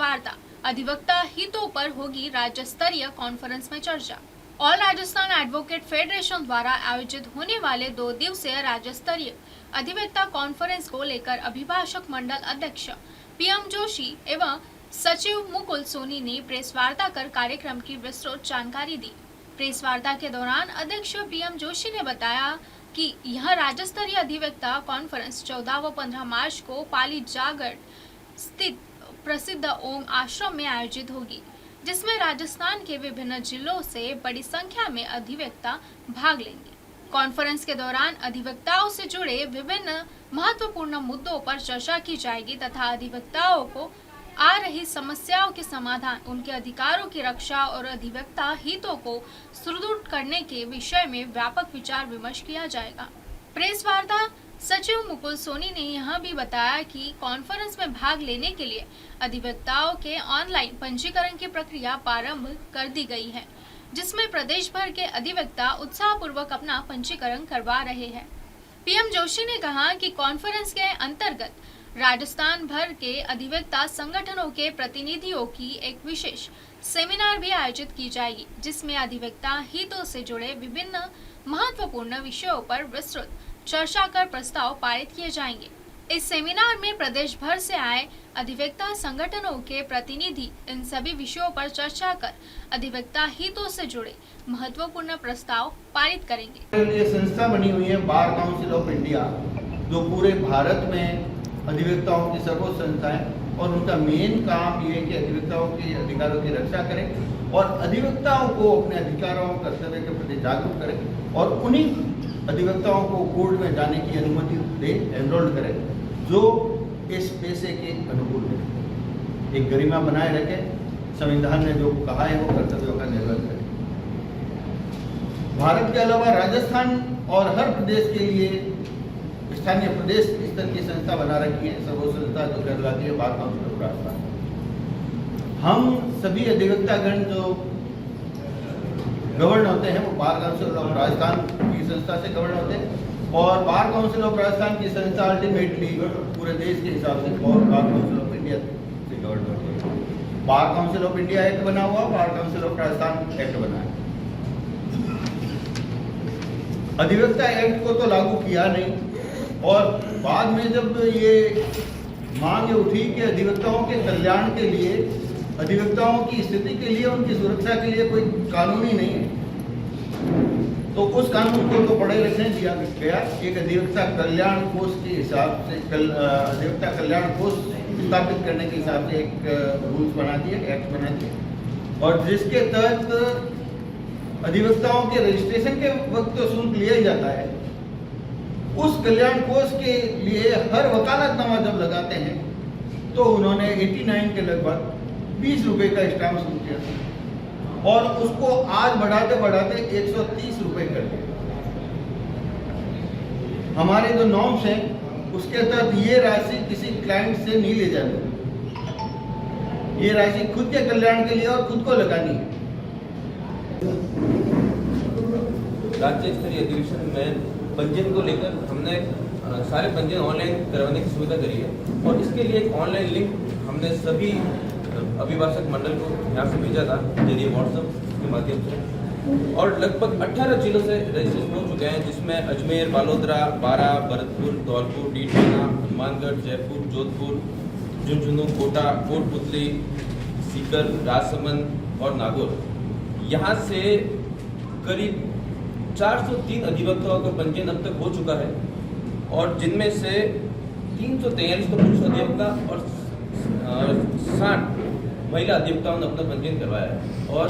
वार्ता, अधिवक्ता हितों पर होगी राज्य स्तरीय कॉन्फ्रेंस में चर्चा। ऑल राजस्थान एडवोकेट फेडरेशन द्वारा आयोजित होने वाले 2 दिवसीय राज्य स्तरीय अधिवक्ता कॉन्फ्रेंस को लेकर अभिभाषक मंडल अध्यक्ष पीएम जोशी एवं सचिव मुकुल सोनी ने प्रेस वार्ता कर कार्यक्रम की विस्तृत जानकारी दी। प्रेस वार्ता के दौरान अध्यक्ष पीएम जोशी ने बताया कि यह राज्य स्तरीय अधिवक्ता कॉन्फ्रेंस 14 व 15 मार्च को पाली जागड़ स्थित प्रसिद्ध ओम आश्रम में आयोजित होगी, जिसमें राजस्थान के विभिन्न जिलों से बड़ी संख्या में अधिवक्ता भाग लेंगे। कॉन्फ्रेंस के दौरान अधिवक्ताओं से जुड़े विभिन्न महत्वपूर्ण मुद्दों पर चर्चा की जाएगी तथा अधिवक्ताओं को आ रही समस्याओं के समाधान, उनके अधिकारों की रक्षा और अधिवक्ता हितों को सुदृढ़ करने के विषय में व्यापक विचार विमर्श किया जाएगा। प्रेस वार्ता सचिव मुकुल सोनी ने यह भी बताया कि कॉन्फ्रेंस में भाग लेने के लिए अधिवक्ताओं के ऑनलाइन पंजीकरण की प्रक्रिया प्रारंभ कर दी गई है, जिसमें प्रदेश भर के अधिवक्ता उत्साहपूर्वक अपना पंजीकरण करवा रहे हैं। पीएम जोशी ने कहा कि कॉन्फ्रेंस के अंतर्गत राजस्थान भर के अधिवक्ता संगठनों के प्रतिनिधियों की एक विशेष सेमिनार भी आयोजित की जाएगी, जिसमें अधिवक्ता हितों से जुड़े विभिन्न महत्वपूर्ण विषयों पर विस्तृत चर्चा कर प्रस्ताव पारित किए जाएंगे। इस सेमिनार में प्रदेश भर से आए अधिवक्ता संगठनों के प्रतिनिधि इन सभी विषयों पर चर्चा कर अधिवक्ता हितों से जुड़े महत्वपूर्ण प्रस्ताव पारित करेंगे। ये संस्था बनी हुई है बार काउंसिल ऑफ इंडिया, जो पूरे भारत में अधिवक्ताओं की सर्वोच्च संस्था है और उनका मेन काम ये है कि अधिवक्ताओं के अधिकारों की रक्षा करें और अधिवक्ताओं को अपने अधिकारों कर्तव्य के प्रति जागरूक करें और उन्हीं अधिवक्ताओं को कोर्ट में जाने की अनुमति दे, एनरोल करें, जो इस पेशे के अनुकूल है, एक गरिमा बनाए रखे, संविधान ने जो कहा है वो कर्तव्यों का निर्वहन करें। भारत के अलावा राजस्थान और हर प्रदेश के लिए स्थानीय प्रदेश स्तर की संस्था बना रखी है, सर्वोच्च संस्था जो कहलाती है बार काउंसिल ऑफ राजस्थान। हम सभी अधिवक्तागण जो गवर्न होते हैं वो बार काउंसिल ऑफ राजस्थान की संस्था से गवर्न होते हैं और बार काउंसिल ऑफ राजस्थान की संस्था अल्टीमेटली पूरे देश के हिसाब से और बार काउंसिल ऑफ इंडिया से गवर्न होती है। Bar council of India act बना हुआ, bar council of Rajasthan act बना है। अधिवक्ता एक्ट को तो लागू किया नहीं और बाद में जब ये मांग उठी कि अधिवक्ताओं के कल्याण के लिए, अधिवक्ताओं की स्थिति के लिए, उनकी सुरक्षा के लिए कोई कानून ही नहीं है, तो उस कानून को तो पढ़े लिखने दिया गया। एक अधिवक्ता कल्याण कोष के हिसाब से अधिवक्ता कल्याण कोष स्थापित करने के हिसाब से एक रूल्स बना दिए, एक्ट बना दिए और जिसके तहत अधिवक्ताओं के रजिस्ट्रेशन के वक्त तो शुल्क लिया ही जाता है। उस कल्याण कोष के लिए हर वकालतनामा जब लगाते हैं तो उन्होंने 89 के लगभग 20 रुपए का स्टाम्प शुरू किया और उसको आज बढ़ाते बढ़ाते 130 रुपए कर दिया। हमारे जो नॉर्म्स हैं उसके तहत ये राशि किसी क्लाइंट से नहीं ले जानी, ये राशि खुद के कल्याण के लिए और खुद को लगानी है। राज्य स्तरीय अधिवेशन में पंजीयन को लेकर हमने सारे पंजीयन ऑनलाइन करवाने की सुविधा करी है और इसके लिए एक ऑनलाइन लिंक हमने सभी अभिभाषक मंडल को यहाँ से भेजा था जरिए व्हाट्सएप के माध्यम से और लगभग 18 जिलों से रजिस्ट्रेशन हो चुके हैं, जिसमें अजमेर, बालोदरा, बारा, भरतपुर, धौलपुर, डीडवाना, हनुमानगढ़, जयपुर, जोधपुर, झुंझुनू, कोटा, कोटपुतली, सीकर, राजसमंद और नागौर। यहाँ से करीब 403 अधिवक्ताओं का पंजीयन अब तक हो चुका है और जिनमें से 343 तो पुरुष अधिवक्ता और 60 महिला अधिवक्ताओं ने अपना पंजीयन करवाया है और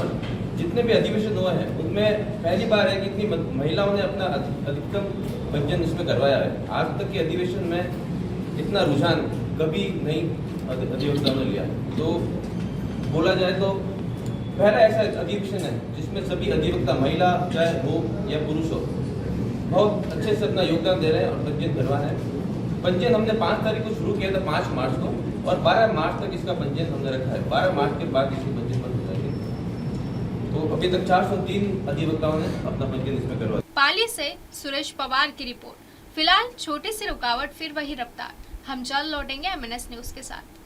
जितने भी अधिवेशन हुए हैं उनमें पहली बार है कि इतनी महिलाओं ने अपना अधिकतम पंजीयन इसमें करवाया है। आज तक के अधिवेशन में इतना रुझान कभी नहीं अधिवक्ताओं ने लिया। तो बोला जाए तो पहला ऐसा अधिवेशन है जिसमें सभी अधिवक्ता, महिला चाहे हो या पुरुष हो, बहुत अच्छे से अपना योगदान दे रहे हैं और पंजीयन करवा रहे हैं। पंजीयन हमने 5 तारीख को शुरू किया था, 5 मार्च को, और 12 मार्च तक इसका पंजीयन हमने रखा है। 12 मार्च के बाद इसकी पंजीयन बंद हो जाएगी। तो अभी तक 403 अधिवक्ताओं ने अपना पंजीयन इसमें करवा। पाली से सुरेश पवार की रिपोर्ट। फिलहाल छोटी सी रुकावट, फिर वही रफ्तार। हम जल्द लौटेंगे MNS न्यूज के साथ।